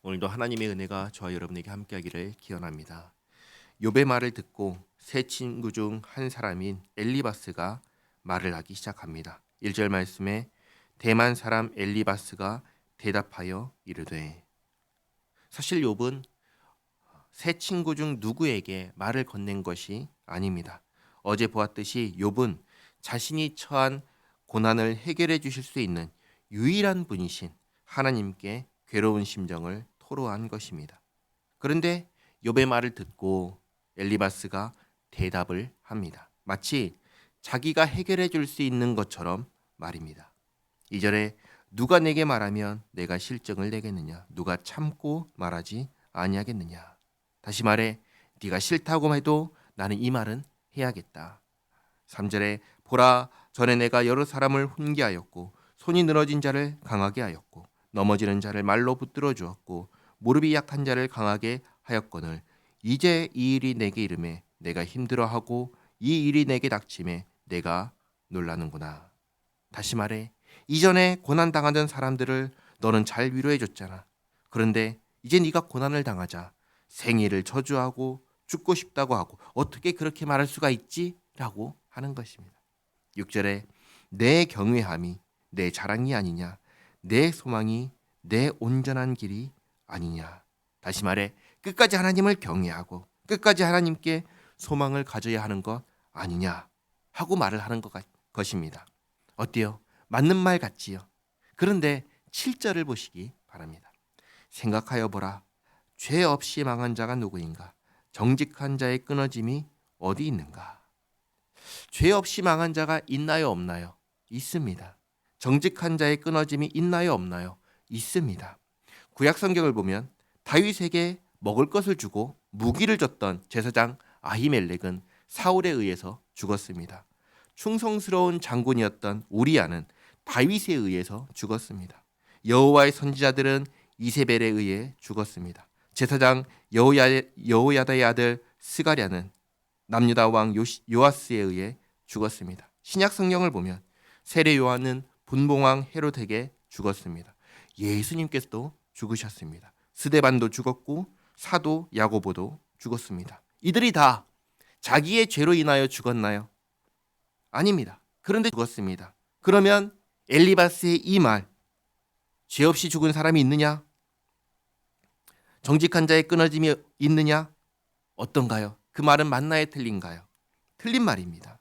오늘도 하나님의 은혜가 저와 여러분에게 함께하기를 기원합니다. 욥의 말을 듣고 세 친구 중 한 사람인 엘리바스가 말을 하기 시작합니다. 1절 말씀에 대만 사람 엘리바스가 대답하여 이르되, 사실 욥은 세 친구 중 누구에게 말을 건넨 것이 아닙니다. 어제 보았듯이 욥은 자신이 처한 고난을 해결해 주실 수 있는 유일한 분이신 하나님께 괴로운 심정을 토로한 것입니다. 그런데 욥의 말을 듣고 엘리바스가 대답을 합니다. 마치 자기가 해결해 줄 수 있는 것처럼 말입니다. 2절에 누가 내게 말하면 내가 실증을 내겠느냐? 누가 참고 말하지 아니하겠느냐? 다시 말해 네가 싫다고 해도 나는 이 말은 해야겠다. 3절에 보라, 전에 내가 여러 사람을 훈계하였고 손이 늘어진 자를 강하게 하였고 넘어지는 자를 말로 붙들어 주었고 무릎이 약한 자를 강하게 하였거늘 이제 이 일이 내게 이름에 내가 힘들어하고 이 일이 내게 닥침에 내가 놀라는구나. 다시 말해 이전에 고난당하던 사람들을 너는 잘 위로해 줬잖아. 그런데 이제 네가 고난을 당하자 생일을 저주하고 죽고 싶다고 하고 어떻게 그렇게 말할 수가 있지? 라고 하는 것입니다. 6절에 내 경외함이 내 자랑이 아니냐, 내 소망이 내 온전한 길이 아니냐. 다시 말해 끝까지 하나님을 경외하고 끝까지 하나님께 소망을 가져야 하는 것 아니냐 하고 말을 하는 것입니다. 어때요? 맞는 말 같지요? 그런데 7절을 보시기 바랍니다. 생각하여 보라. 죄 없이 망한 자가 누구인가? 정직한 자의 끊어짐이 어디 있는가? 죄 없이 망한 자가 있나요, 없나요? 있습니다. 정직한 자의 끊어짐이 있나요, 없나요? 있습니다. 구약 성경을 보면 다윗에게 먹을 것을 주고 무기를 줬던 제사장 아히멜렉은 사울에 의해서 죽었습니다. 충성스러운 장군이었던 우리아는 다윗에 의해서 죽었습니다. 여호와의 선지자들은 이세벨에 의해 죽었습니다. 제사장 여호야다의 아들 스가랴는 남유다 왕 요아스에 의해 죽었습니다. 신약 성경을 보면 세례 요한은 분봉왕 헤롯에게 죽었습니다. 예수님께서도 죽으셨습니다. 스데반도 죽었고 사도 야고보도 죽었습니다. 이들이 다 자기의 죄로 인하여 죽었나요? 아닙니다. 그런데 죽었습니다. 그러면 엘리바스의 이 말, 죄 없이 죽은 사람이 있느냐? 정직한 자의 끊어짐이 있느냐? 어떤가요? 그 말은 맞나요? 틀린가요? 틀린 말입니다.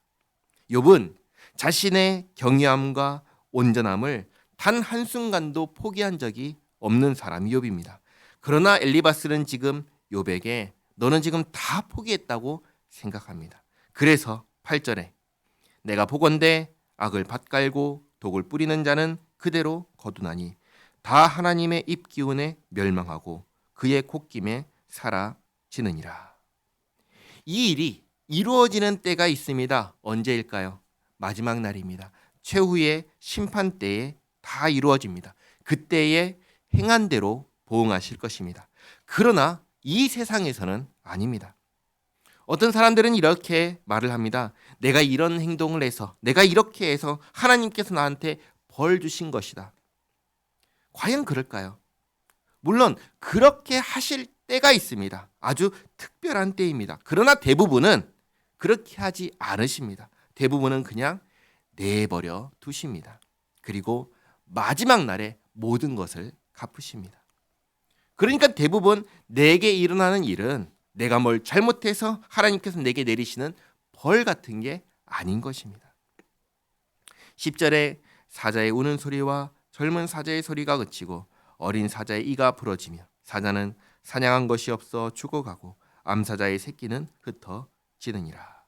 욥은 자신의 경외함과 온전함을 단 한순간도 포기한 적이 없는 사람이 욥입니다. 그러나 엘리바스는 지금 욥에게 너는 지금 다 포기했다고 생각합니다. 그래서 8절에 내가 보건대 악을 밭갈고 독을 뿌리는 자는 그대로 거두나니 다 하나님의 입 기운에 멸망하고 그의 콧김에 사라지느니라. 이 일이 이루어지는 때가 있습니다. 언제일까요? 마지막 날입니다. 최후의 심판 때에 다 이루어집니다. 그때에 행한 대로 보응하실 것입니다. 그러나 이 세상에서는 아닙니다. 어떤 사람들은 이렇게 말을 합니다. 내가 이런 행동을 해서, 내가 이렇게 해서 하나님께서 나한테 벌 주신 것이다. 과연 그럴까요? 물론 그렇게 하실 때가 있습니다. 아주 특별한 때입니다. 그러나 대부분은 그렇게 하지 않으십니다. 대부분은 그냥 내버려 두십니다. 그리고 마지막 날에 모든 것을 갚으십니다. 그러니까 대부분 내게 일어나는 일은 내가 뭘 잘못해서 하나님께서 내게 내리시는 벌 같은 게 아닌 것입니다. 10절에 사자의 우는 소리와 젊은 사자의 소리가 그치고 어린 사자의 이가 부러지며 사자는 사냥한 것이 없어 죽어가고 암사자의 새끼는 흩어지느니라.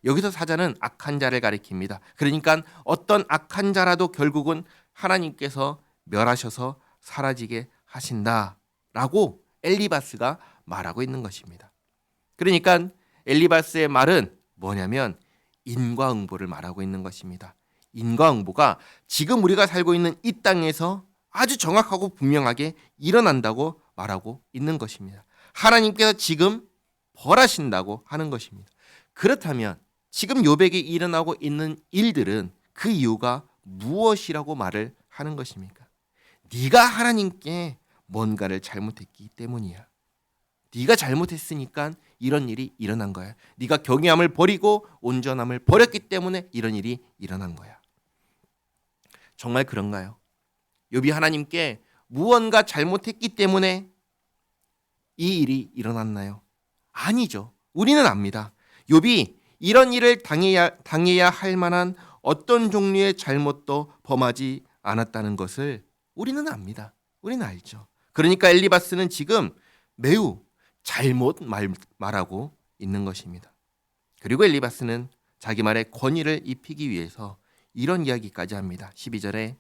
여기서 사자는 악한 자를 가리킵니다. 그러니까 어떤 악한 자라도 결국은 하나님께서 멸하셔서 사라지게 하신다라고 엘리바스가 말하고 있는 것입니다. 그러니까 엘리바스의 말은 뭐냐면 인과응보를 말하고 있는 것입니다. 인과응보가 지금 우리가 살고 있는 이 땅에서 아주 정확하고 분명하게 일어난다고 말하고 있는 것입니다. 하나님께서 지금 벌하신다고 하는 것입니다. 그렇다면 지금 욥에게 일어나고 있는 일들은 그 이유가 무엇이라고 말을 하는 것입니까? 네가 하나님께 뭔가를 잘못했기 때문이야. 네가 잘못했으니까 이런 일이 일어난 거야. 네가 경외함을 버리고 온전함을 버렸기 때문에 이런 일이 일어난 거야. 정말 그런가요? 욥이 하나님께 무언가 잘못했기 때문에 이 일이 일어났나요? 아니죠. 우리는 압니다. 욥이 이런 일을 당해야 할 만한 어떤 종류의 잘못도 범하지 않았다는 것을 우리는 압니다. 우리는 알죠. 그러니까 엘리바스는 지금 매우 잘못 말하고 있는 것입니다. 그리고 엘리바스는 자기 말에 권위를 입히기 위해서 이런 이야기까지 합니다. 12절에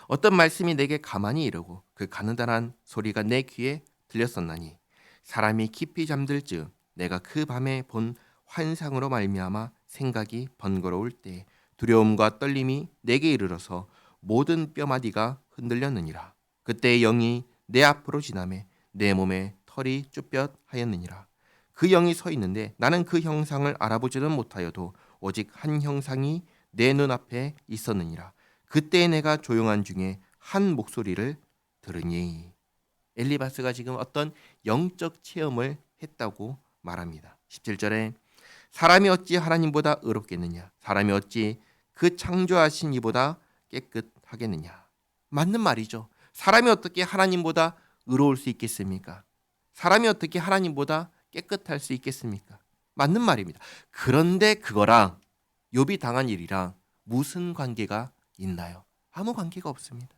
어떤 말씀이 내게 가만히 이르고 그 가느다란 소리가 내 귀에 들렸었나니 사람이 깊이 잠들 즈음 내가 그 밤에 본 환상으로 말미암아 생각이 번거로울 때 두려움과 떨림이 내게 이르러서 모든 뼈마디가 흔들렸느니라. 그때 영이 내 앞으로 지나매 내 몸에 털이 쭈뼛하였느니라. 그 영이 서 있는데 나는 그 형상을 알아보지는 못하여도 오직 한 형상이 내 눈앞에 있었느니라. 그때 내가 조용한 중에 한 목소리를 들으니. 엘리바스가 지금 어떤 영적 체험을 했다고 말합니다. 17절에 사람이 어찌 하나님보다 의롭겠느냐, 사람이 어찌 그 창조하신 이보다 깨끗하겠느냐. 맞는 말이죠. 사람이 어떻게 하나님보다 의로울 수 있겠습니까? 사람이 어떻게 하나님보다 깨끗할 수 있겠습니까? 맞는 말입니다. 그런데 그거랑 욥이 당한 일이랑 무슨 관계가 있나요? 아무 관계가 없습니다.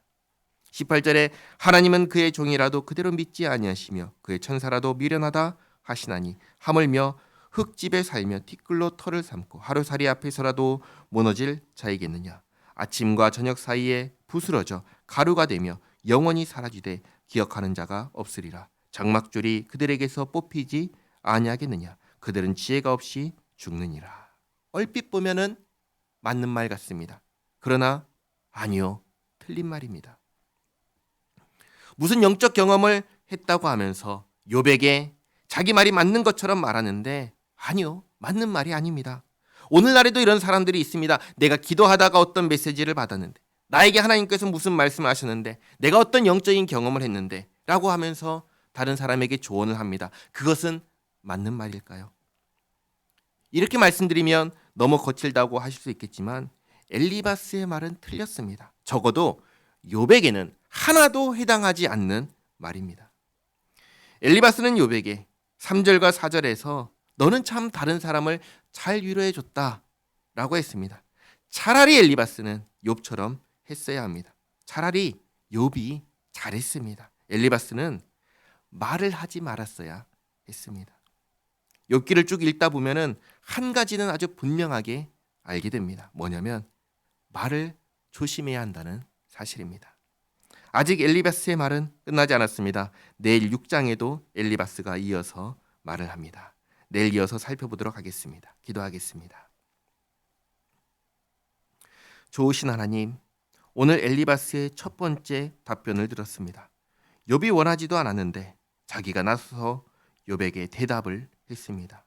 18절에 하나님은 그의 종이라도 그대로 믿지 아니하시며 그의 천사라도 미련하다 하시나니 하물며 흙집에 살며 티끌로 털을 삼고 하루살이 앞에서라도 무너질 자이겠느냐. 아침과 저녁 사이에 부스러져 가루가 되며 영원히 사라지되 기억하는 자가 없으리라. 장막줄이 그들에게서 뽑히지 아니하겠느냐. 그들은 지혜가 없이 죽느니라. 얼핏 보면은 맞는 말 같습니다. 그러나 아니요, 틀린 말입니다. 무슨 영적 경험을 했다고 하면서 욥에게 자기 말이 맞는 것처럼 말하는데 아니요, 맞는 말이 아닙니다. 오늘날에도 이런 사람들이 있습니다. 내가 기도하다가 어떤 메시지를 받았는데, 나에게 하나님께서 무슨 말씀을 하셨는데, 내가 어떤 영적인 경험을 했는데 라고 하면서 다른 사람에게 조언을 합니다. 그것은 맞는 말일까요? 이렇게 말씀드리면 너무 거칠다고 하실 수 있겠지만 엘리바스의 말은 틀렸습니다. 적어도 욥에게는 하나도 해당하지 않는 말입니다. 엘리바스는 욥에게 3절과 4절에서 너는 참 다른 사람을 잘 위로해 줬다 라고 했습니다. 차라리 엘리바스는 욥처럼 했어야 합니다. 차라리 욥이 잘했습니다. 엘리바스는 말을 하지 말았어야 했습니다. 욥기를 쭉 읽다 보면은 한 가지는 아주 분명하게 알게 됩니다. 뭐냐면 말을 조심해야 한다는 사실입니다. 아직 엘리바스의 말은 끝나지 않았습니다. 내일 6장에도 엘리바스가 이어서 말을 합니다. 내일 이어서 살펴보도록 하겠습니다. 기도하겠습니다. 좋으신 하나님, 오늘 엘리바스의 첫 번째 답변을 들었습니다. 욥이 원하지도 않았는데 자기가 나서서 욥에게 대답을 했습니다.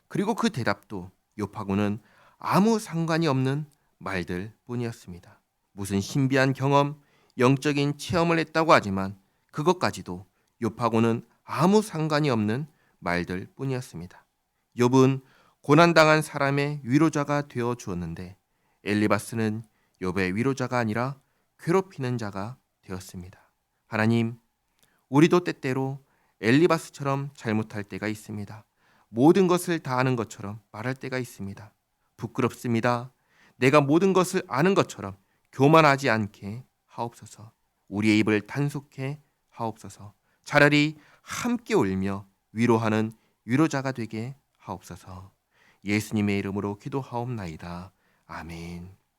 그리고 그 대답도 욥하고는 아무 상관이 없는 말들 뿐이었습니다. 무슨 신비한 경험, 영적인 체험을 했다고 하지만 그것까지도 욥하고는 아무 상관이 없는 말들 뿐이었습니다. 욥은 고난당한 사람의 위로자가 되어 주었는데 엘리바스는 욥의 위로자가 아니라 괴롭히는 자가 되었습니다. 하나님, 우리도 때때로 엘리바스처럼 잘못할 때가 있습니다. 모든 것을 다 아는 것처럼 말할 때가 있습니다. 부끄럽습니다. 내가 모든 것을 아는 것처럼 교만하지 않게 하옵소서. 우리의 입을 단속해 하옵소서. 차라리 함께 울며 위로하는 위로자가 되게 하옵소서. 예수님의 이름으로 기도하옵나이다. 아멘.